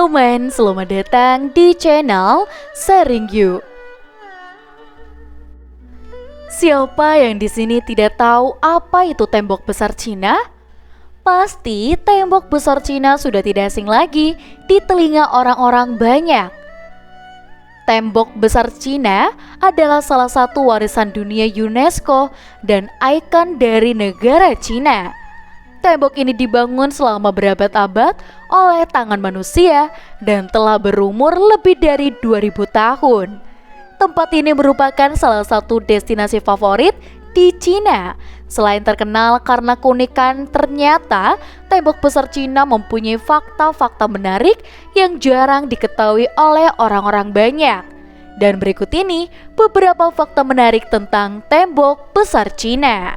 Teman, selamat datang di channel Sharing You. Siapa yang di sini tidak tahu apa itu tembok besar Cina? Pasti tembok besar Cina sudah tidak asing lagi di telinga orang-orang banyak. Tembok besar Cina adalah salah satu warisan dunia UNESCO dan ikon dari negara Cina. Tembok ini dibangun selama berabad-abad oleh tangan manusia dan telah berumur lebih dari 2000 tahun. Tempat ini merupakan salah satu destinasi favorit di Cina. Selain terkenal karena keunikan, ternyata tembok besar Cina mempunyai fakta-fakta menarik yang jarang diketahui oleh orang-orang banyak. Dan berikut ini beberapa fakta menarik tentang tembok besar Cina.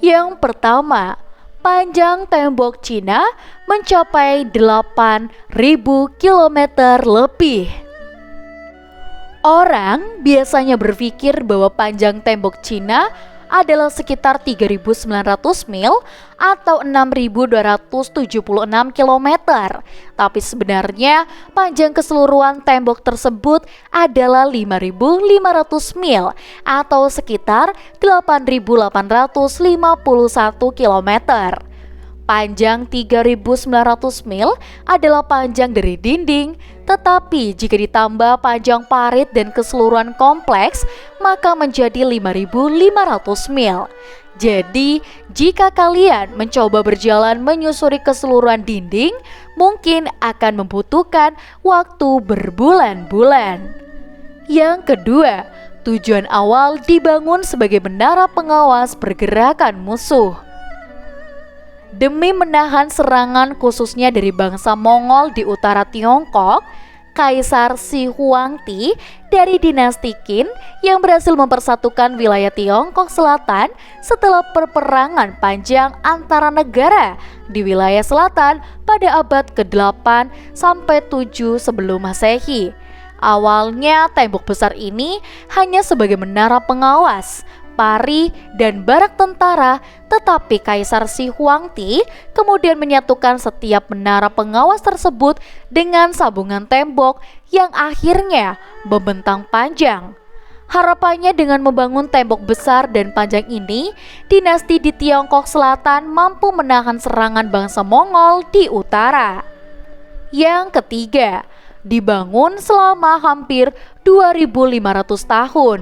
Yang pertama, panjang tembok Cina mencapai 8.000 km lebih. Orang biasanya berpikir bahwa panjang tembok Cina adalah sekitar 3.900 mil atau 6.276 km. Tapi sebenarnya panjang keseluruhan tembok tersebut adalah 5.500 mil atau sekitar 8.851 km. Panjang 3.900 mil adalah panjang dari dinding, tetapi jika ditambah panjang parit dan keseluruhan kompleks, maka menjadi 5.500 mil. Jadi, jika kalian mencoba berjalan menyusuri keseluruhan dinding, mungkin akan membutuhkan waktu berbulan-bulan. Yang kedua, tujuan awal dibangun sebagai menara pengawas pergerakan musuh. Demi menahan serangan khususnya dari bangsa Mongol di utara Tiongkok, Kaisar Shi Huangdi dari dinasti Qin yang berhasil mempersatukan wilayah Tiongkok Selatan setelah peperangan panjang antara negara di wilayah selatan pada abad ke-8 sampai 7 sebelum Masehi. Awalnya tembok besar ini hanya sebagai menara pengawas, pari, dan barak tentara, tetapi Kaisar Shi Huangdi kemudian menyatukan setiap menara pengawas tersebut dengan sambungan tembok yang akhirnya membentang panjang. Harapannya dengan membangun tembok besar dan panjang ini, dinasti di Tiongkok Selatan mampu menahan serangan bangsa Mongol di utara. Yang ketiga, dibangun selama hampir 2.500 tahun.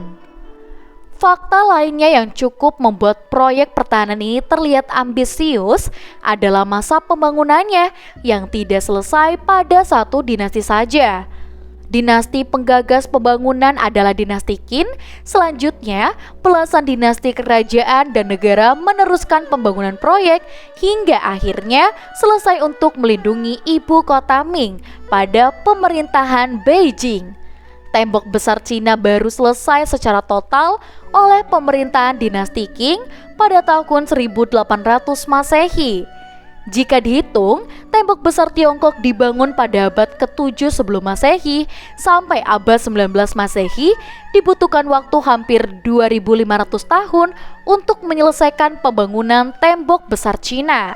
Fakta lainnya yang cukup membuat proyek pertahanan ini terlihat ambisius adalah masa pembangunannya yang tidak selesai pada satu dinasti saja. Dinasti penggagas pembangunan adalah dinasti Qin. Selanjutnya, belasan dinasti kerajaan dan negara meneruskan pembangunan proyek hingga akhirnya selesai untuk melindungi ibu kota Ming pada pemerintahan Beijing. Tembok besar Cina baru selesai secara total oleh pemerintahan dinasti Qing pada tahun 1800 Masehi. Jika dihitung, tembok besar Tiongkok dibangun pada abad ke-7 sebelum Masehi sampai abad 19 Masehi, dibutuhkan waktu hampir 2.500 tahun untuk menyelesaikan pembangunan tembok besar Cina.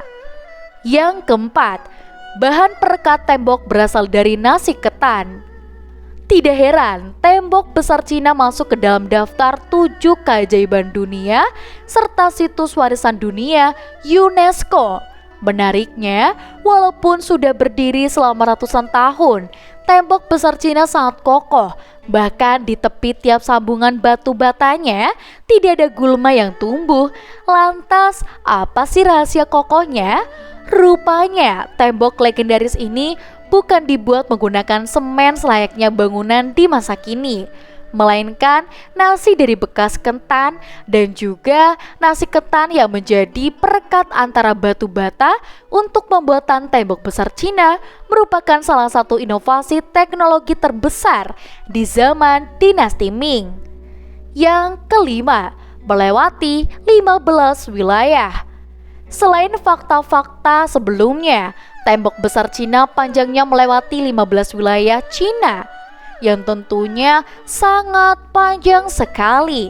Yang keempat, bahan perekat tembok berasal dari nasi ketan. Tidak heran, tembok besar Cina masuk ke dalam daftar 7 keajaiban dunia serta situs warisan dunia UNESCO. Menariknya, walaupun sudah berdiri selama ratusan tahun, tembok besar Cina sangat kokoh. Bahkan di tepi tiap sambungan batu batanya tidak ada gulma yang tumbuh. Lantas, apa sih rahasia kokohnya? Rupanya, tembok legendaris ini bukan dibuat menggunakan semen selayaknya bangunan di masa kini, melainkan nasi dari bekas ketan dan juga nasi ketan yang menjadi perekat antara batu bata untuk pembuatan tembok besar Cina merupakan salah satu inovasi teknologi terbesar di zaman dinasti Ming. Yang kelima, melewati 15 wilayah. Selain fakta-fakta sebelumnya, tembok besar Cina panjangnya melewati 15 wilayah Cina yang tentunya sangat panjang sekali.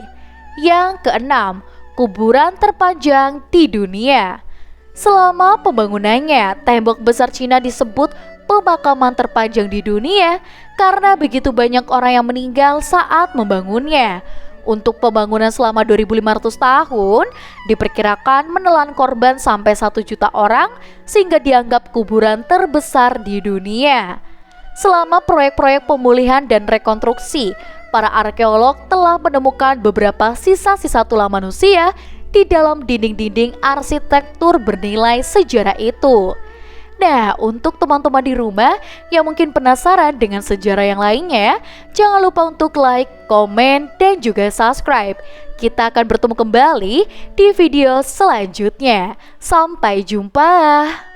Yang keenam, kuburan terpanjang di dunia. Selama pembangunannya, tembok besar Cina disebut pemakaman terpanjang di dunia karena begitu banyak orang yang meninggal saat membangunnya. Untuk pembangunan selama 2500 tahun diperkirakan menelan korban sampai 1 juta orang sehingga dianggap kuburan terbesar di dunia. Selama proyek-proyek pemulihan dan rekonstruksi, para arkeolog telah menemukan beberapa sisa-sisa tulang manusia di dalam dinding-dinding arsitektur bernilai sejarah itu. Nah, untuk teman-teman di rumah yang mungkin penasaran dengan sejarah yang lainnya, jangan lupa untuk like, komen, dan juga subscribe. Kita akan bertemu kembali di video selanjutnya. Sampai jumpa.